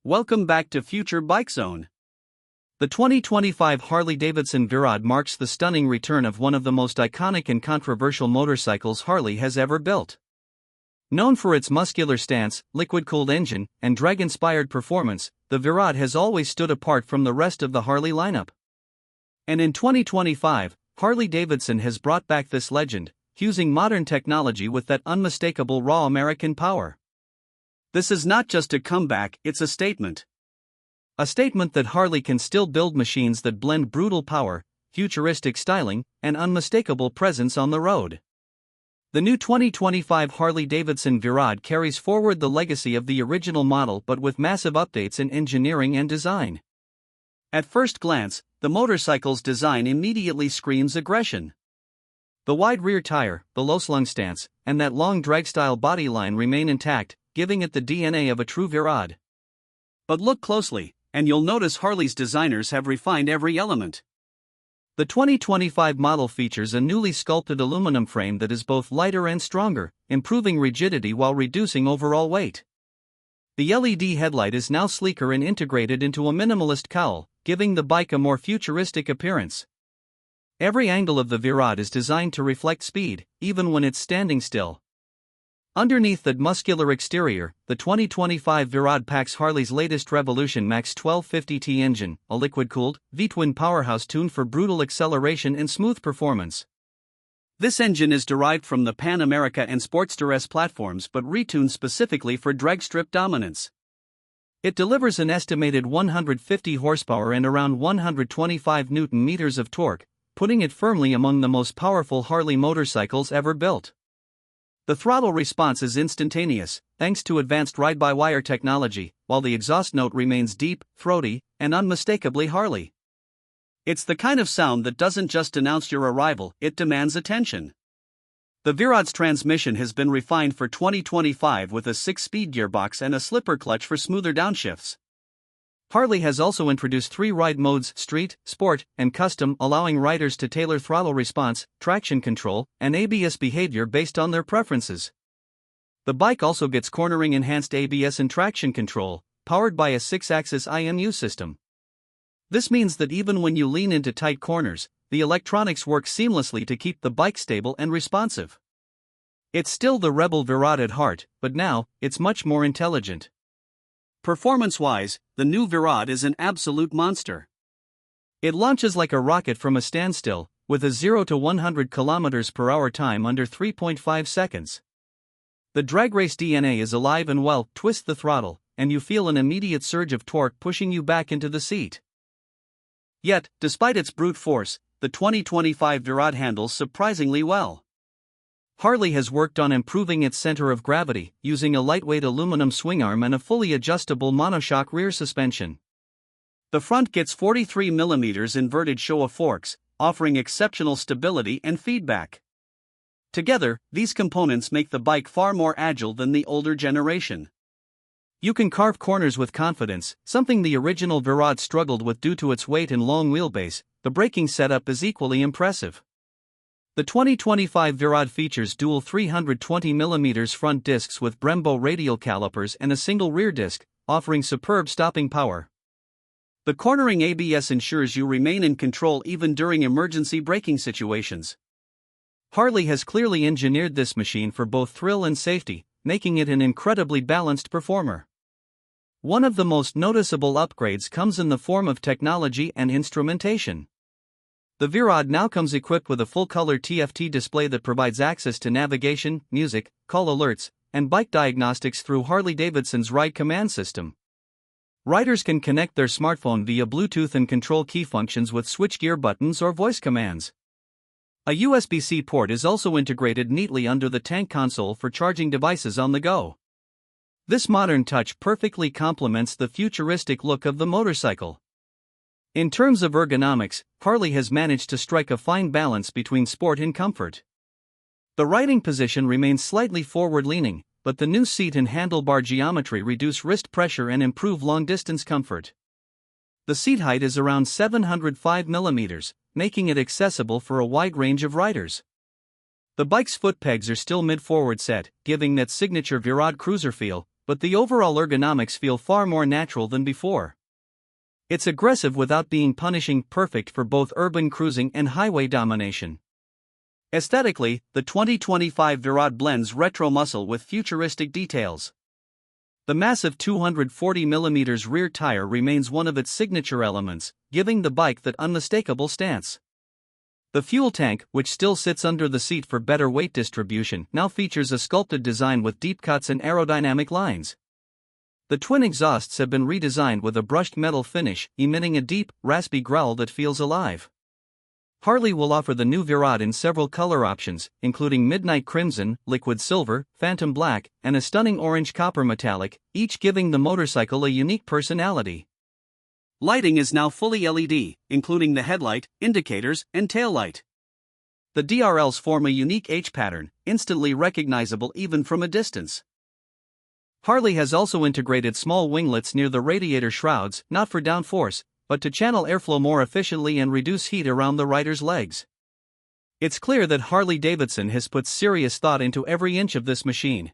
Welcome back to Future Bike Zone. The 2025 Harley Davidson V-Rod marks the stunning return of one of the most iconic and controversial motorcycles Harley has ever built. Known for its muscular stance, liquid-cooled engine, and drag-inspired performance, the V-Rod has always stood apart from the rest of the Harley lineup. And in 2025, Harley Davidson has brought back this legend, fusing modern technology with that unmistakable raw American power. This is not just a comeback, it's a statement. A statement that Harley can still build machines that blend brutal power, futuristic styling, and unmistakable presence on the road. The new 2025 Harley Davidson V-Rod carries forward the legacy of the original model but with massive updates in engineering and design. At first glance, the motorcycle's design immediately screams aggression. The wide rear tire, the low-slung stance, and that long drag-style bodyline remain intact, giving it the DNA of a true V-Rod. But look closely, and you'll notice Harley's designers have refined every element. The 2025 model features a newly sculpted aluminum frame that is both lighter and stronger, improving rigidity while reducing overall weight. The LED headlight is now sleeker and integrated into a minimalist cowl, giving the bike a more futuristic appearance. Every angle of the V-Rod is designed to reflect speed, even when it's standing still. Underneath that muscular exterior, the 2025 V-Rod packs Harley's latest Revolution Max 1250T engine, a liquid-cooled, V-twin powerhouse tuned for brutal acceleration and smooth performance. This engine is derived from the Pan America and Sportster S platforms but retuned specifically for drag strip dominance. It delivers an estimated 150 horsepower and around 125 Nm of torque, putting it firmly among the most powerful Harley motorcycles ever built. The throttle response is instantaneous, thanks to advanced ride-by-wire technology, while the exhaust note remains deep, throaty, and unmistakably Harley. It's the kind of sound that doesn't just announce your arrival, it demands attention. The V-Rod's transmission has been refined for 2025 with a 6-speed gearbox and a slipper clutch for smoother downshifts. Harley has also introduced 3 ride modes: Street, Sport, and Custom, allowing riders to tailor throttle response, traction control, and ABS behavior based on their preferences. The bike also gets cornering-enhanced ABS and traction control, powered by a 6-axis IMU system. This means that even when you lean into tight corners, the electronics work seamlessly to keep the bike stable and responsive. It's still the rebel V-Rod at heart, but now, it's much more intelligent. Performance-wise, the new V-Rod is an absolute monster. It launches like a rocket from a standstill, with a 0 to 100 km/h time under 3.5 seconds. The drag race DNA is alive and well. Twist the throttle, and you feel an immediate surge of torque pushing you back into the seat. Yet, despite its brute force, the 2025 V-Rod handles surprisingly well. Harley has worked on improving its center of gravity, using a lightweight aluminum swingarm and a fully adjustable monoshock rear suspension. The front gets 43 mm inverted Showa forks, offering exceptional stability and feedback. Together, these components make the bike far more agile than the older generation. You can carve corners with confidence, something the original V-Rod struggled with due to its weight and long wheelbase. The braking setup is equally impressive. The 2025 V-Rod features dual 320mm front discs with Brembo radial calipers and a single rear disc, offering superb stopping power. The cornering ABS ensures you remain in control even during emergency braking situations. Harley has clearly engineered this machine for both thrill and safety, making it an incredibly balanced performer. One of the most noticeable upgrades comes in the form of technology and instrumentation. The V-Rod now comes equipped with a full-color TFT display that provides access to navigation, music, call alerts, and bike diagnostics through Harley Davidson's Ride Command System. Riders can connect their smartphone via Bluetooth and control key functions with switchgear buttons or voice commands. A USB-C port is also integrated neatly under the tank console for charging devices on the go. This modern touch perfectly complements the futuristic look of the motorcycle. In terms of ergonomics, Harley has managed to strike a fine balance between sport and comfort. The riding position remains slightly forward-leaning, but the new seat and handlebar geometry reduce wrist pressure and improve long-distance comfort. The seat height is around 705 mm, making it accessible for a wide range of riders. The bike's foot pegs are still mid-forward set, giving that signature V-Rod cruiser feel, but the overall ergonomics feel far more natural than before. It's aggressive without being punishing, perfect for both urban cruising and highway domination. Aesthetically, the 2025 V-Rod blends retro muscle with futuristic details. The massive 240mm rear tire remains one of its signature elements, giving the bike that unmistakable stance. The fuel tank, which still sits under the seat for better weight distribution, now features a sculpted design with deep cuts and aerodynamic lines. The twin exhausts have been redesigned with a brushed metal finish, emitting a deep, raspy growl that feels alive. Harley will offer the new V-Rod in several color options, including midnight crimson, liquid silver, phantom black, and a stunning orange copper metallic, each giving the motorcycle a unique personality. Lighting is now fully LED, including the headlight, indicators, and taillight. The DRLs form a unique H pattern, instantly recognizable even from a distance. Harley has also integrated small winglets near the radiator shrouds, not for downforce, but to channel airflow more efficiently and reduce heat around the rider's legs. It's clear that Harley Davidson has put serious thought into every inch of this machine.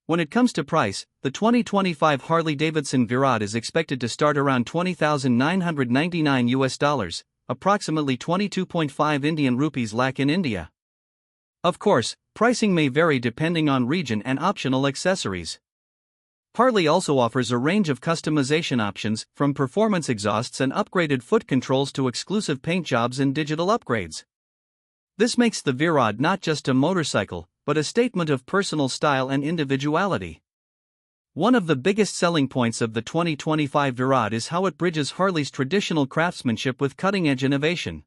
When it comes to price, the 2025 Harley Davidson V-Rod is expected to start around $20,999, approximately 22.5 Indian rupees lakh in India. Of course, pricing may vary depending on region and optional accessories. Harley also offers a range of customization options, from performance exhausts and upgraded foot controls to exclusive paint jobs and digital upgrades. This makes the V-Rod not just a motorcycle, but a statement of personal style and individuality. One of the biggest selling points of the 2025 V-Rod is how it bridges Harley's traditional craftsmanship with cutting-edge innovation.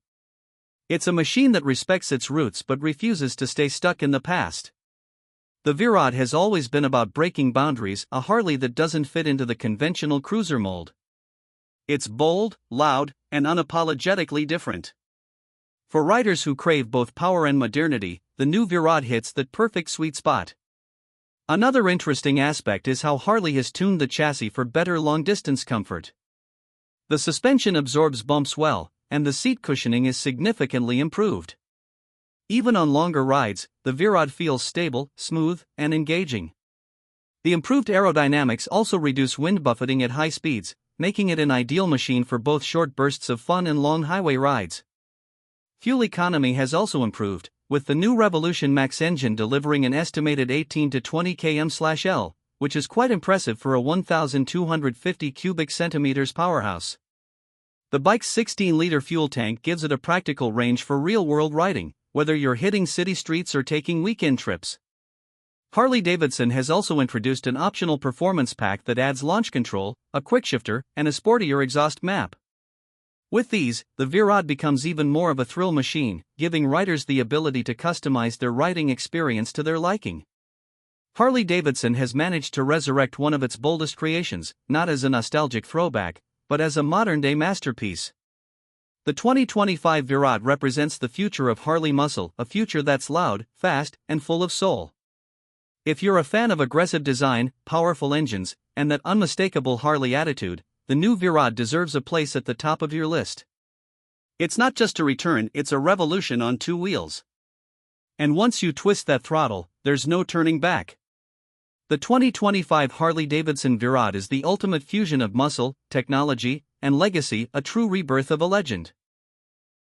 It's a machine that respects its roots but refuses to stay stuck in the past. The V-Rod has always been about breaking boundaries, a Harley that doesn't fit into the conventional cruiser mold. It's bold, loud, and unapologetically different. For riders who crave both power and modernity, the new V-Rod hits that perfect sweet spot. Another interesting aspect is how Harley has tuned the chassis for better long-distance comfort. The suspension absorbs bumps well, and the seat cushioning is significantly improved. Even on longer rides, the V-Rod feels stable, smooth, and engaging. The improved aerodynamics also reduce wind buffeting at high speeds, making it an ideal machine for both short bursts of fun and long highway rides. Fuel economy has also improved, with the new Revolution Max engine delivering an estimated 18 to 20 km/L, which is quite impressive for a 1,250 cubic centimeters powerhouse. The bike's 16-liter fuel tank gives it a practical range for real-world riding, whether you're hitting city streets or taking weekend trips. Harley Davidson has also introduced an optional performance pack that adds launch control, a quickshifter, and a sportier exhaust map. With these, the V-Rod becomes even more of a thrill machine, giving riders the ability to customize their riding experience to their liking. Harley Davidson has managed to resurrect one of its boldest creations, not as a nostalgic throwback, but as a modern-day masterpiece. The 2025 V-Rod represents the future of Harley muscle, a future that's loud, fast, and full of soul. If you're a fan of aggressive design, powerful engines, and that unmistakable Harley attitude, the new V-Rod deserves a place at the top of your list. It's not just a return, it's a revolution on two wheels. And once you twist that throttle, there's no turning back. The 2025 Harley Davidson V-Rod is the ultimate fusion of muscle, technology, and legacy, a true rebirth of a legend.